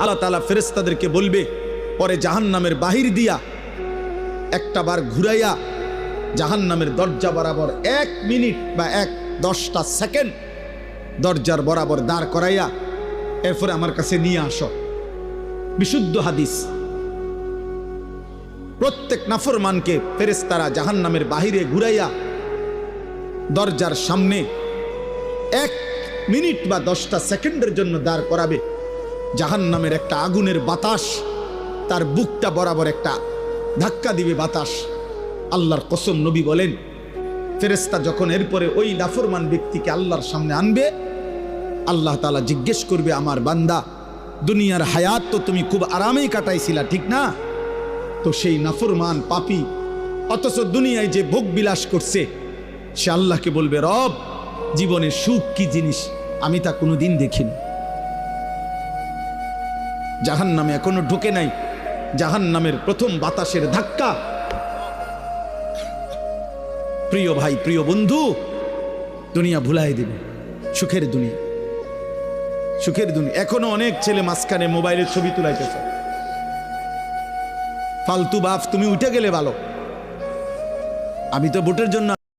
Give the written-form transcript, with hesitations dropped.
আল্লাহ তাআলা ফেরেশতাদেরকে বলবে, পরে জাহান্নামের বাহির দিয়া একটা বার ঘুরাইয়া জাহান্নামের দরজা বরাবর 1 মিনিট বা 10টা সেকেন্ড দরজার বরাবর দাঁড় করাইয়া এরপরে আমার কাছে নিয়ে আসো। বিশুদ্ধ হাদিস। প্রত্যেক নাফরমানকে ফেরেশতারা জাহান্নামের বাহিরে ঘুরাইয়া দরজার সামনে 1 মিনিট বা 10টা সেকেন্ডের জন্য দাঁড় করাবে। জাহান্নামের একটা আগুনের বাতাস তার বুকটা বরাবর একটা ধাক্কা দিবে বাতাস। আল্লাহর কসম, নবী বলেন, ফেরেশতা যখন এরপরে ওই নাফরমান ব্যক্তিকে আল্লাহর সামনে আনবে, আল্লাহ তাআলা জিজ্ঞেস করবে, আমার বান্দা, দুনিয়ার হায়াত তো তুমি খুব আরামেই কাটাইছিলা, ঠিক না? তো সেই নাফরমান পাপী অথচ দুনিয়ায় যে ভোগ বিলাস করছে, সে আল্লাহকে বলবে, রব, জীবনে সুখ কি জিনিস আমি তা কোনোদিন দেখিনি। জাহান্নামে এখনো ঢোকে নাই। জাহান্নামের প্রথম বাতাসের ধাক্কা, প্রিয় ভাই, প্রিয় বন্ধু, দুনিয়া ভুলাই দেবে। সুখের দুনিয়া, সুখের দুনিয়া। এখনো অনেক ছেলে মাঝখানে মোবাইলের ছবি তুলাইতেছে। ফালতু বাপ, তুমি উঠে গেলে ভালো। আমি তো ভোটের জন্য